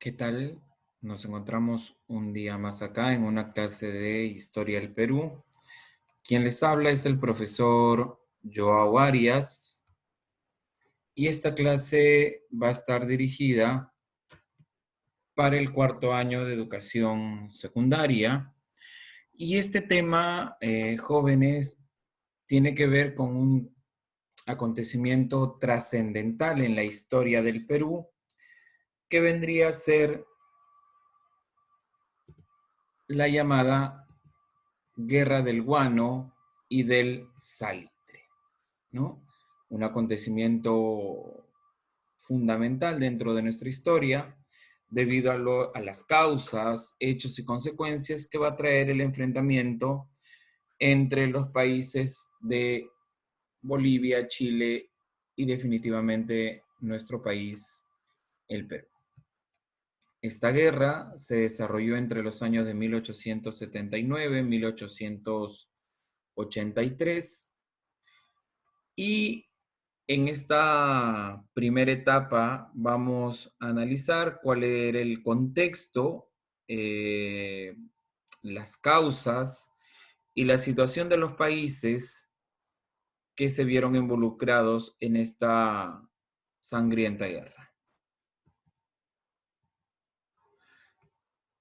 ¿Qué tal? Nos encontramos un día más acá en una clase de Historia del Perú. Quien les habla es el profesor Joao Arias y esta clase va a estar dirigida para el cuarto año de educación secundaria. Y este tema, jóvenes, tiene que ver con un acontecimiento trascendental en la historia del Perú, que vendría a ser la llamada Guerra del Guano y del Salitre, ¿no? Un acontecimiento fundamental dentro de nuestra historia debido a las causas, hechos y consecuencias que va a traer el enfrentamiento entre los países de Bolivia, Chile y definitivamente nuestro país, el Perú. Esta guerra se desarrolló entre los años de 1879 y 1883 y en esta primera etapa vamos a analizar cuál era el contexto, eh, las causas y la situación de los países que se vieron involucrados en esta sangrienta guerra.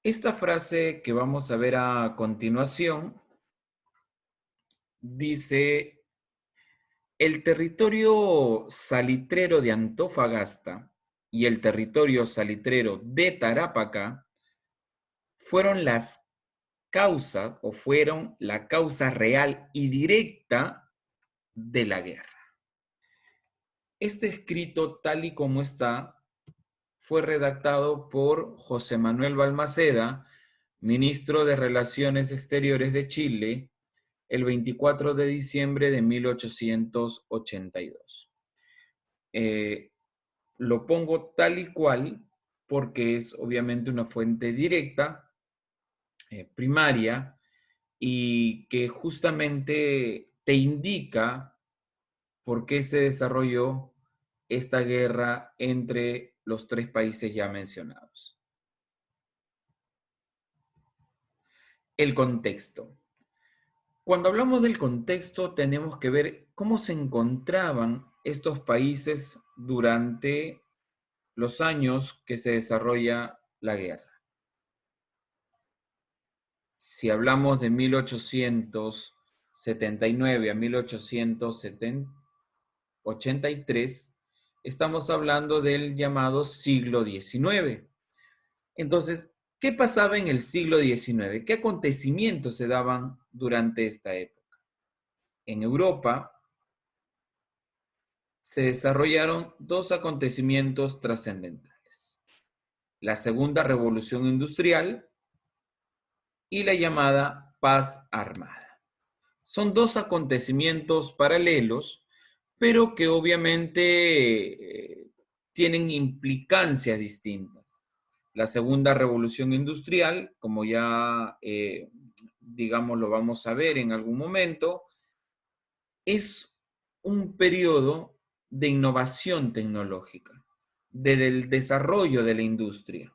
Esta frase que vamos a ver a continuación dice: el territorio salitrero de Antofagasta y el territorio salitrero de Tarapacá fueron las causas o fueron la causa real y directa de la guerra. Este escrito, tal y como está, fue redactado por José Manuel Balmaceda, ministro de Relaciones Exteriores de Chile, el 24 de diciembre de 1882. Lo pongo tal y cual porque es obviamente una fuente directa, primaria, y que justamente te indica por qué se desarrolló esta guerra entre los tres países ya mencionados. El contexto. Cuando hablamos del contexto, tenemos que ver cómo se encontraban estos países durante los años que se desarrolla la guerra. Si hablamos de 1879 a 1883, estamos hablando del llamado siglo XIX. Entonces, ¿qué pasaba en el siglo XIX? ¿Qué acontecimientos se daban durante esta época? En Europa se desarrollaron dos acontecimientos trascendentales: la Segunda Revolución Industrial y la llamada Paz Armada. Son dos acontecimientos paralelos, pero que obviamente tienen implicancias distintas. La Segunda Revolución Industrial, como ya, digamos, lo vamos a ver en algún momento, es un periodo de innovación tecnológica, del desarrollo de la industria.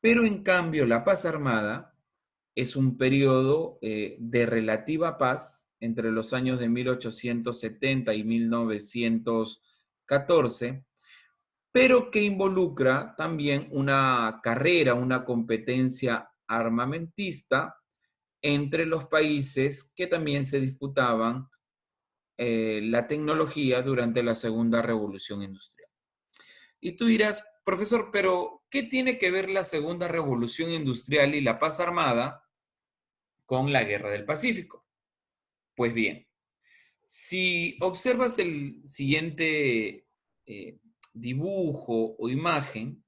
Pero en cambio, la paz armada es un periodo de relativa paz entre los años de 1870 y 1914, pero que involucra también una carrera, una competencia armamentista entre los países que también se disputaban la tecnología durante la Segunda Revolución Industrial. Y tú dirás, profesor, pero ¿qué tiene que ver la Segunda Revolución Industrial y la paz armada con la Guerra del Pacífico? Pues bien, si observas el siguiente eh, dibujo o imagen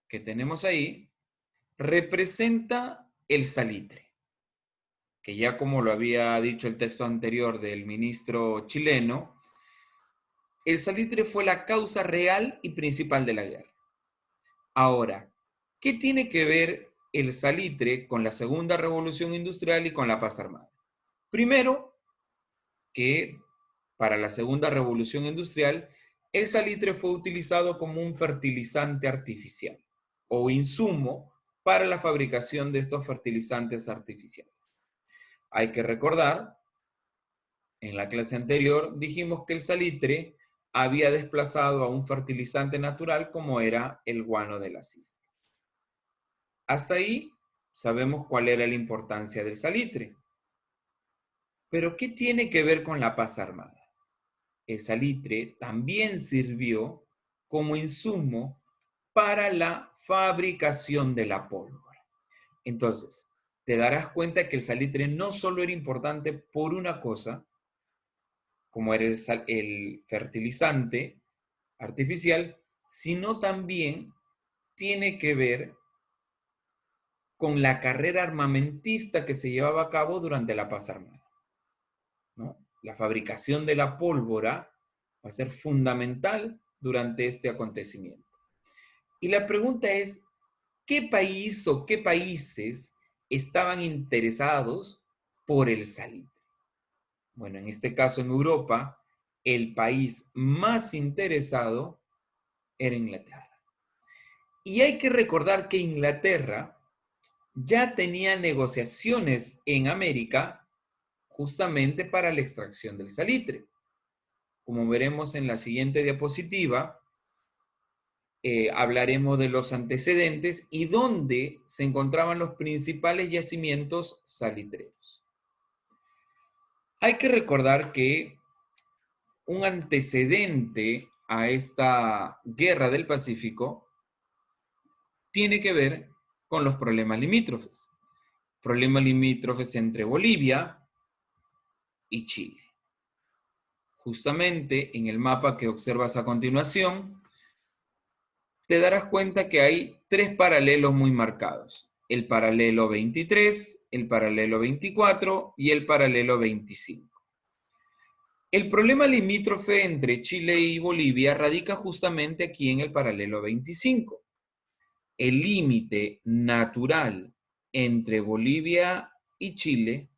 que tenemos ahí, representa el salitre, que ya como lo había dicho el texto anterior del ministro chileno, el salitre fue la causa real y principal de la guerra. Ahora, ¿qué tiene que ver el salitre con la Segunda Revolución Industrial y con la paz armada? Primero, que para la Segunda Revolución Industrial el salitre fue utilizado como un fertilizante artificial o insumo para la fabricación de estos fertilizantes artificiales. Hay que recordar, en la clase anterior dijimos que el salitre había desplazado a un fertilizante natural como era el guano de las islas. Hasta ahí sabemos cuál era la importancia del salitre. Pero ¿qué tiene que ver con la paz armada? El salitre también sirvió como insumo para la fabricación de la pólvora. Entonces, te darás cuenta que el salitre no solo era importante por una cosa, como era el fertilizante artificial, sino también tiene que ver con la carrera armamentista que se llevaba a cabo durante la paz armada, ¿no? La fabricación de la pólvora va a ser fundamental durante este acontecimiento. Y la pregunta es, ¿qué país o qué países estaban interesados por el salitre? Bueno, en este caso en Europa, el país más interesado era Inglaterra. Y hay que recordar que Inglaterra ya tenía negociaciones en América justamente para la extracción del salitre. Como veremos en la siguiente diapositiva, hablaremos de los antecedentes y dónde se encontraban los principales yacimientos salitreros. Hay que recordar que un antecedente a esta guerra del Pacífico tiene que ver con los problemas limítrofes. Problemas limítrofes entre Bolivia y Chile. Justamente en el mapa que observas a continuación, te darás cuenta que hay tres paralelos muy marcados. El paralelo 23, el paralelo 24 y el paralelo 25. El problema limítrofe entre Chile y Bolivia radica justamente aquí en el paralelo 25. El límite natural entre Bolivia y Chile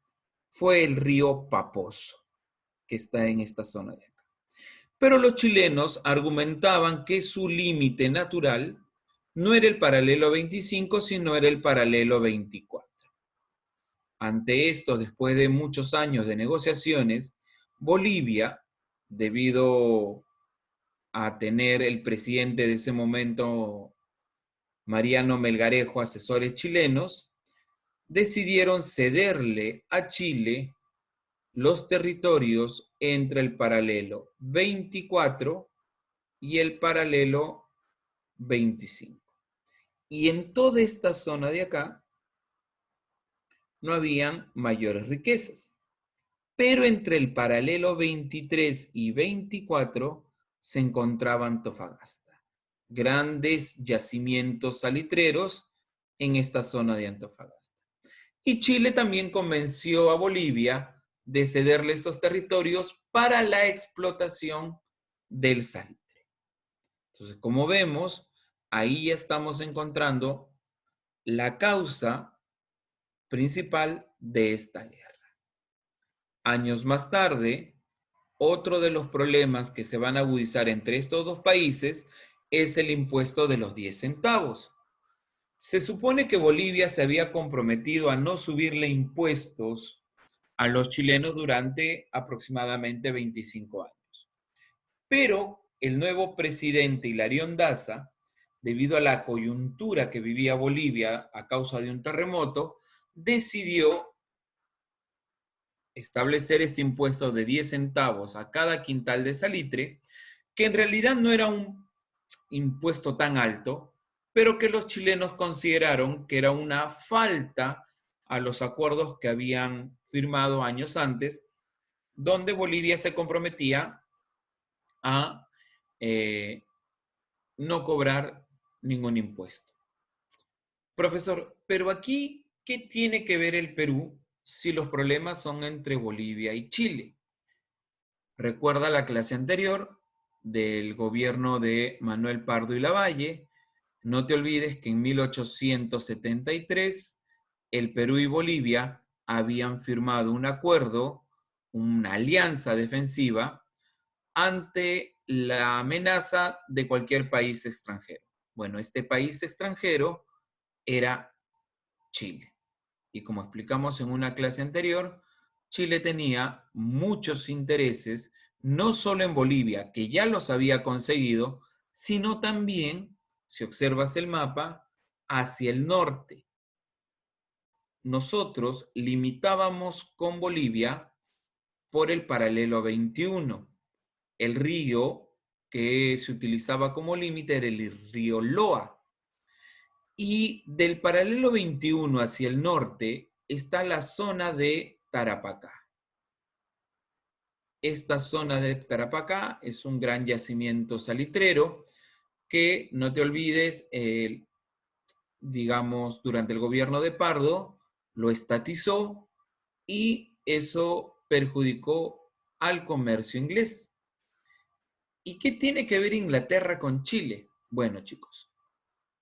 fue el río Paposo, que está en esta zona de acá. Pero los chilenos argumentaban que su límite natural no era el paralelo 25, sino era el paralelo 24. Ante esto, después de muchos años de negociaciones, Bolivia, debido a tener el presidente de ese momento, Mariano Melgarejo, asesores chilenos, decidieron cederle a Chile los territorios entre el paralelo 24 y el paralelo 25. Y en toda esta zona de acá no habían mayores riquezas. Pero entre el paralelo 23 y 24 se encontraba Antofagasta. Grandes yacimientos salitreros en esta zona de Antofagasta. Y Chile también convenció a Bolivia de cederle estos territorios para la explotación del salitre. Entonces, como vemos, ahí ya estamos encontrando la causa principal de esta guerra. Años más tarde, otro de los problemas que se van a agudizar entre estos dos países es el impuesto de los 10 centavos. Se supone que Bolivia se había comprometido a no subirle impuestos a los chilenos durante aproximadamente 25 años. Pero el nuevo presidente Hilarión Daza, debido a la coyuntura que vivía Bolivia a causa de un terremoto, decidió establecer este impuesto de 10 centavos a cada quintal de salitre, que en realidad no era un impuesto tan alto, pero que los chilenos consideraron que era una falta a los acuerdos que habían firmado años antes, donde Bolivia se comprometía a no cobrar ningún impuesto. Profesor, pero aquí, ¿qué tiene que ver el Perú si los problemas son entre Bolivia y Chile? Recuerda la clase anterior del gobierno de Manuel Pardo y Lavalle. No te olvides que en 1873 el Perú y Bolivia habían firmado un acuerdo, una alianza defensiva ante la amenaza de cualquier país extranjero. Bueno, este país extranjero era Chile. Y como explicamos en una clase anterior, Chile tenía muchos intereses, no solo en Bolivia, que ya los había conseguido, sino también, si observas el mapa, hacia el norte. Nosotros limitábamos con Bolivia por el paralelo 21. El río que se utilizaba como límite era el río Loa. Y del paralelo 21 hacia el norte está la zona de Tarapacá. Esta zona de Tarapacá es un gran yacimiento salitrero que, no te olvides, digamos, durante el gobierno de Pardo, lo estatizó y eso perjudicó al comercio inglés. ¿Y qué tiene que ver Inglaterra con Chile? Bueno, chicos,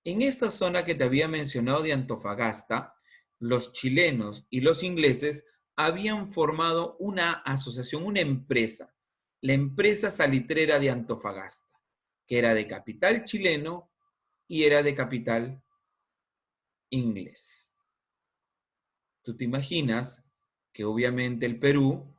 en esta zona que te había mencionado de Antofagasta, los chilenos y los ingleses habían formado una asociación, una empresa, la empresa salitrera de Antofagasta, que era de capital chileno y era de capital inglés. Tú te imaginas que obviamente el Perú,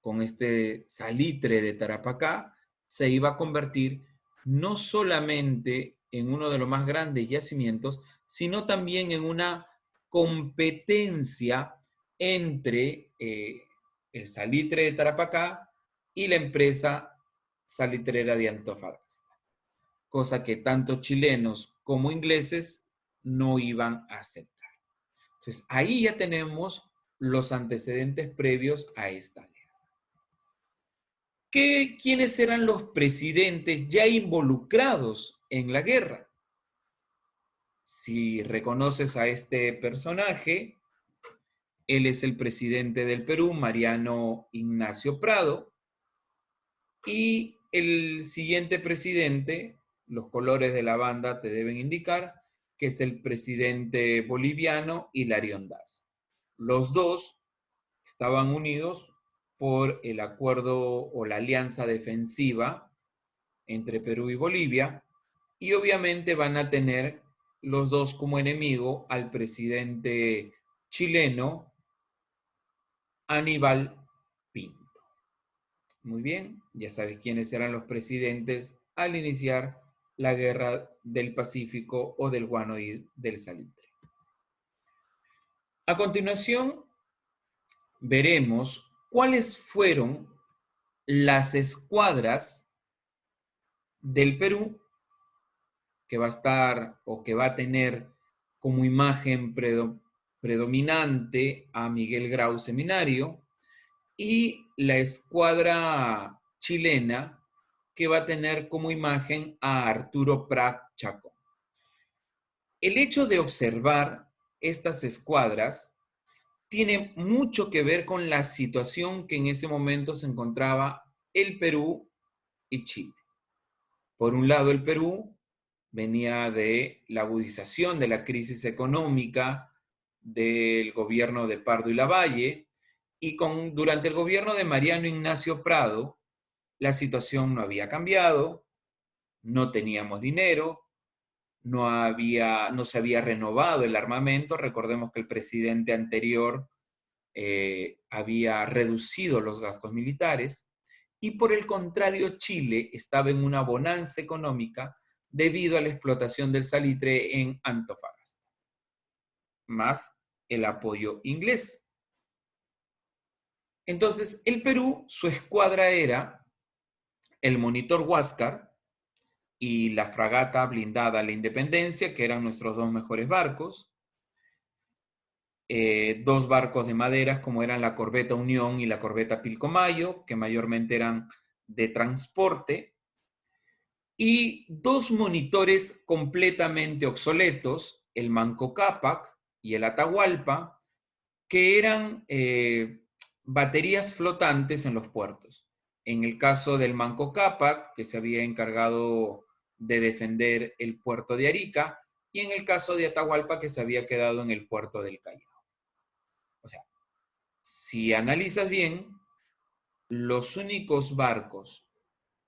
con este salitre de Tarapacá, se iba a convertir no solamente en uno de los más grandes yacimientos, sino también en una competencia entre el salitre de Tarapacá y la empresa salitrera de Antofagasta, cosa que tanto chilenos como ingleses no iban a aceptar. Entonces, ahí ya tenemos los antecedentes previos a esta guerra. ¿Quiénes eran los presidentes ya involucrados en la guerra? Si reconoces a este personaje, él es el presidente del Perú, Mariano Ignacio Prado, y el siguiente presidente, los colores de la banda te deben indicar, que es el presidente boliviano Hilario Daza. Los dos estaban unidos por el acuerdo o la alianza defensiva entre Perú y Bolivia, y obviamente van a tener los dos como enemigo al presidente chileno Aníbal Pinto. Muy bien, ya sabes quiénes eran los presidentes al iniciar la guerra del Pacífico o del guano y del salitre. A continuación, veremos cuáles fueron las escuadras del Perú que va a estar o que va a tener como imagen predominante a Miguel Grau Seminario y la escuadra chilena que va a tener como imagen a Arturo Prat Chacón. El hecho de observar estas escuadras tiene mucho que ver con la situación que en ese momento se encontraba el Perú y Chile. Por un lado, el Perú venía de la agudización de la crisis económica del gobierno de Pardo y Lavalle, y durante el gobierno de Mariano Ignacio Prado, la situación no había cambiado, no teníamos dinero, no se había renovado el armamento. Recordemos que el presidente anterior había reducido los gastos militares, y por el contrario, Chile estaba en una bonanza económica debido a la explotación del salitre en Antofagasta, más el apoyo inglés. Entonces, el Perú, su escuadra era el Monitor Huáscar y la fragata blindada La Independencia, que eran nuestros dos mejores barcos. Dos barcos de maderas, como eran la corbeta Unión y la corbeta Pilcomayo, que mayormente eran de transporte, y dos monitores completamente obsoletos, el Manco Cápac y el Atahualpa, que eran baterías flotantes en los puertos. En el caso del Manco Cápac, que se había encargado de defender el puerto de Arica, y en el caso de Atahualpa, que se había quedado en el puerto del Callao. O sea, si analizas bien, los únicos barcos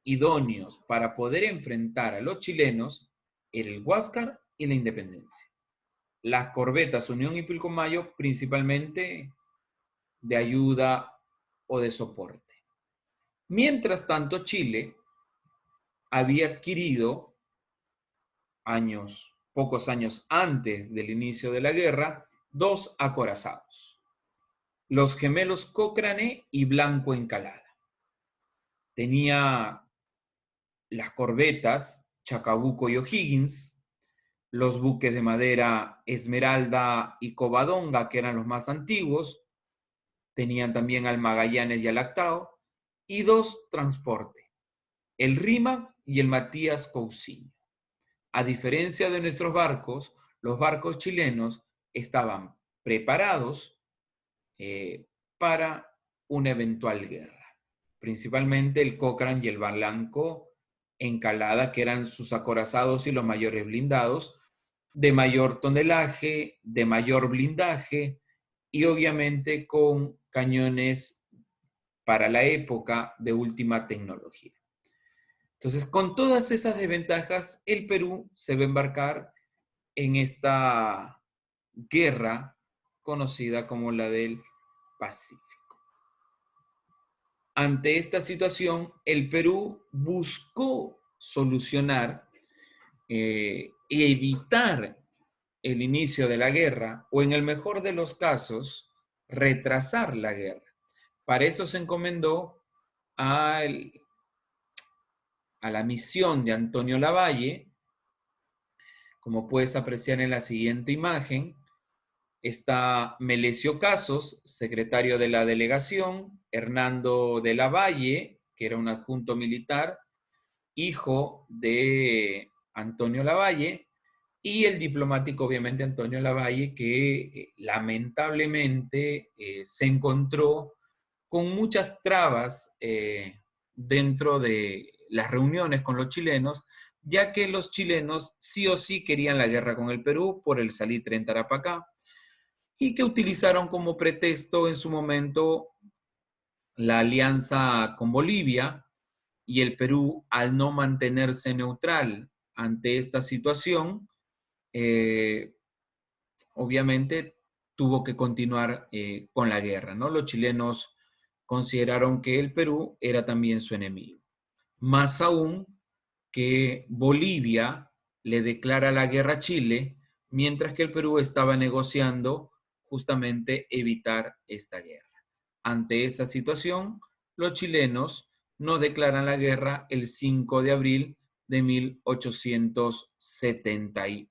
idóneos para poder enfrentar a los chilenos era el Huáscar y la Independencia. Las corbetas Unión y Pilcomayo principalmente de ayuda o de soporte. Mientras tanto, Chile había adquirido pocos años antes del inicio de la guerra, dos acorazados, los gemelos Cochrane y Blanco Encalada. Tenía las corbetas Chacabuco y O'Higgins, los buques de madera Esmeralda y Covadonga, que eran los más antiguos, tenían también al Magallanes y al Lactao, y dos transportes, el Rímac y el Matías Cousiño. A diferencia de nuestros barcos, los barcos chilenos estaban preparados para una eventual guerra. Principalmente el Cochrane y el Blanco Encalada, que eran sus acorazados y los mayores blindados, de mayor tonelaje, de mayor blindaje y obviamente con cañones para la época de última tecnología. Entonces, con todas esas desventajas, el Perú se va a embarcar en esta guerra conocida como la del Pacífico. Ante esta situación, el Perú buscó solucionar y evitar el inicio de la guerra, o en el mejor de los casos, retrasar la guerra. Para eso se encomendó a la misión de Antonio Lavalle. Como puedes apreciar en la siguiente imagen, está Melesio Casos, secretario de la delegación, Hernando de Lavalle, que era un adjunto militar, hijo de Antonio Lavalle, y el diplomático, obviamente, Antonio Lavalle, que lamentablemente se encontró con muchas trabas dentro de las reuniones con los chilenos, ya que los chilenos sí o sí querían la guerra con el Perú por el salitre en Tarapacá, y que utilizaron como pretexto en su momento la alianza con Bolivia, y el Perú, al no mantenerse neutral ante esta situación, obviamente tuvo que continuar con la guerra, ¿no? Los chilenos consideraron que el Perú era también su enemigo. Más aún que Bolivia le declara la guerra a Chile, mientras que el Perú estaba negociando justamente evitar esta guerra. Ante esa situación, los chilenos nos declaran la guerra el 5 de abril de 1879.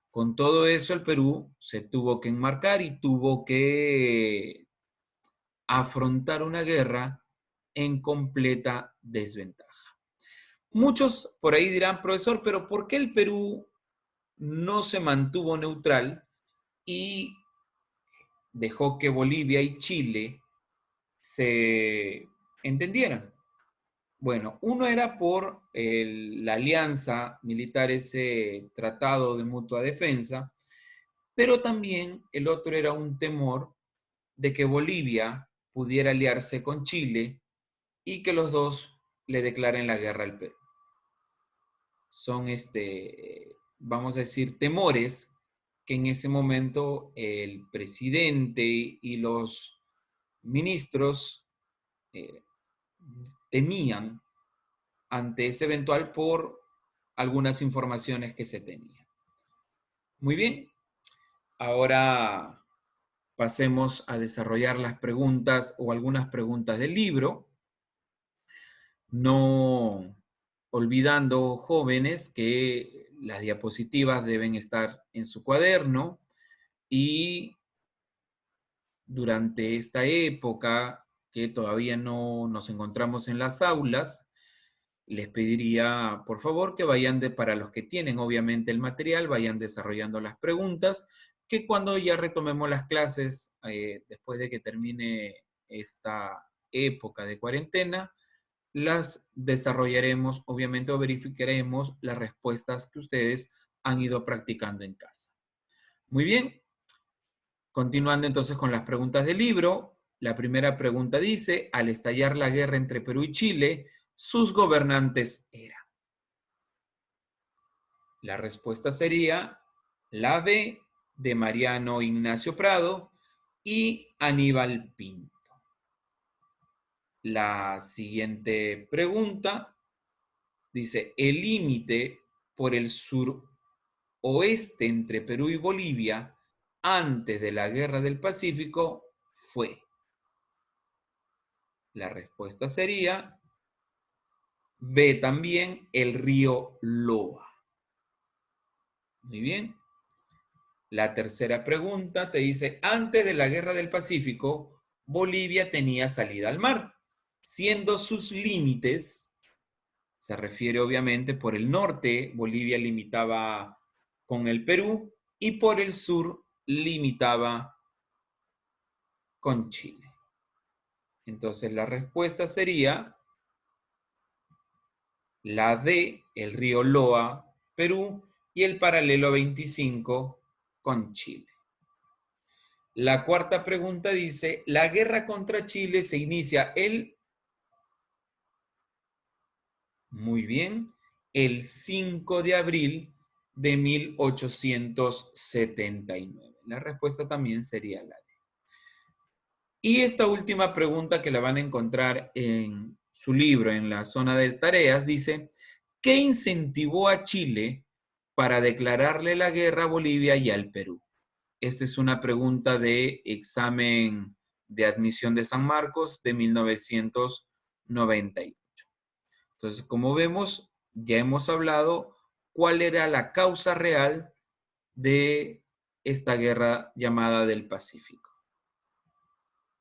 Con todo eso, el Perú se tuvo que enmarcar y tuvo que afrontar una guerra en completa desventaja. Muchos por ahí dirán, profesor, pero ¿por qué el Perú no se mantuvo neutral y dejó que Bolivia y Chile se entendieran? Bueno, uno era por la alianza militar, ese tratado de mutua defensa, pero también el otro era un temor de que Bolivia pudiera aliarse con Chile y que los dos le declaren la guerra al Perú. Son, vamos a decir, temores que en ese momento el presidente y los ministros temían ante ese eventual por algunas informaciones que se tenían. Muy bien, ahora pasemos a desarrollar las preguntas o algunas preguntas del libro. No olvidando, jóvenes, que las diapositivas deben estar en su cuaderno y durante esta época que todavía no nos encontramos en las aulas, les pediría, por favor, que vayan para los que tienen obviamente el material, vayan desarrollando las preguntas, que cuando ya retomemos las clases, después de que termine esta época de cuarentena, las desarrollaremos, obviamente, o verificaremos las respuestas que ustedes han ido practicando en casa. Muy bien. Continuando entonces con las preguntas del libro, la primera pregunta dice, al estallar la guerra entre Perú y Chile, sus gobernantes eran? La respuesta sería la B, de Mariano Ignacio Prado y Aníbal Pinto. La siguiente pregunta dice, el límite por el suroeste entre Perú y Bolivia antes de la Guerra del Pacífico fue. La respuesta sería B también, el río Loa. Muy bien. La tercera pregunta te dice, antes de la Guerra del Pacífico, Bolivia tenía salida al mar, siendo sus límites, se refiere obviamente por el norte, Bolivia limitaba con el Perú y por el sur limitaba con Chile. Entonces la respuesta sería la D, el río Loa, Perú, y el paralelo 25 con Chile. La cuarta pregunta dice, la guerra contra Chile se inicia muy bien, el 5 de abril de 1879. La respuesta también sería la D. Y esta última pregunta que la van a encontrar en su libro, en la zona de tareas, dice, ¿qué incentivó a Chile para declararle la guerra a Bolivia y al Perú? Esta es una pregunta de examen de admisión de San Marcos de 1998. Entonces, como vemos, ya hemos hablado cuál era la causa real de esta guerra llamada del Pacífico.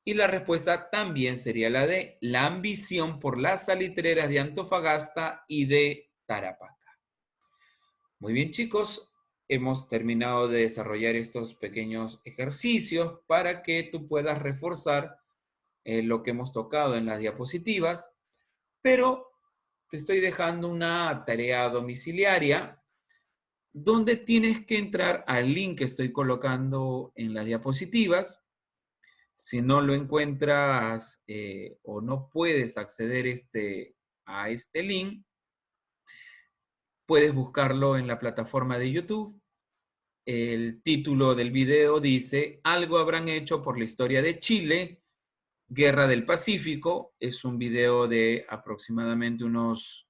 Y la respuesta también sería la de la ambición por las salitreras de Antofagasta y de Tarapacá. Muy bien, chicos, hemos terminado de desarrollar estos pequeños ejercicios para que tú puedas reforzar lo que hemos tocado en las diapositivas, pero te estoy dejando una tarea domiciliaria donde tienes que entrar al link que estoy colocando en las diapositivas. Si no lo encuentras o no puedes acceder a este link, puedes buscarlo en la plataforma de YouTube. El título del video dice, algo habrán hecho por la historia de Chile, Guerra del Pacífico. Es un video de aproximadamente unos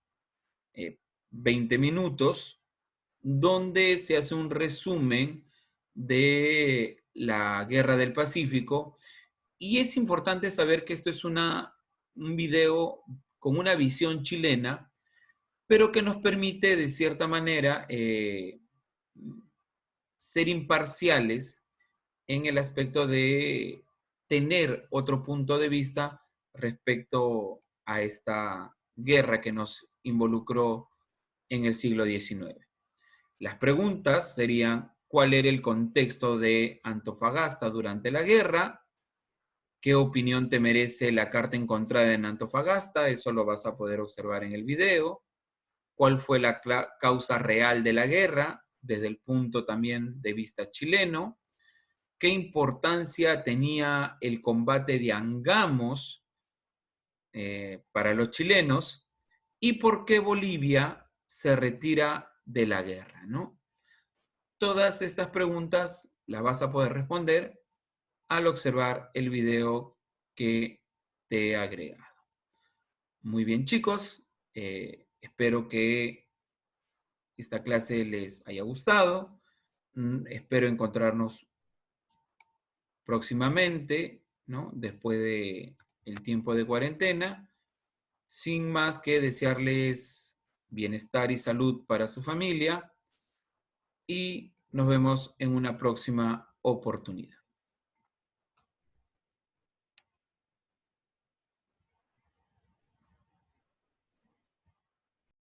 20 minutos, donde se hace un resumen de la Guerra del Pacífico. Y es importante saber que esto es un video con una visión chilena, pero que nos permite, de cierta manera, ser imparciales en el aspecto de tener otro punto de vista respecto a esta guerra que nos involucró en el siglo XIX. Las preguntas serían, ¿cuál era el contexto de Antofagasta durante la guerra? ¿Qué opinión te merece la carta encontrada en Antofagasta? Eso lo vas a poder observar en el video. ¿Cuál fue la causa real de la guerra desde el punto también de vista chileno? ¿Qué importancia tenía el combate de Angamos para los chilenos? ¿Y por qué Bolivia se retira de la guerra, ¿no? Todas estas preguntas las vas a poder responder al observar el video que te he agregado. Muy bien, chicos. Espero que esta clase les haya gustado. Espero encontrarnos próximamente, ¿no? Después de el tiempo de cuarentena. Sin más que desearles bienestar y salud para su familia. Y nos vemos en una próxima oportunidad.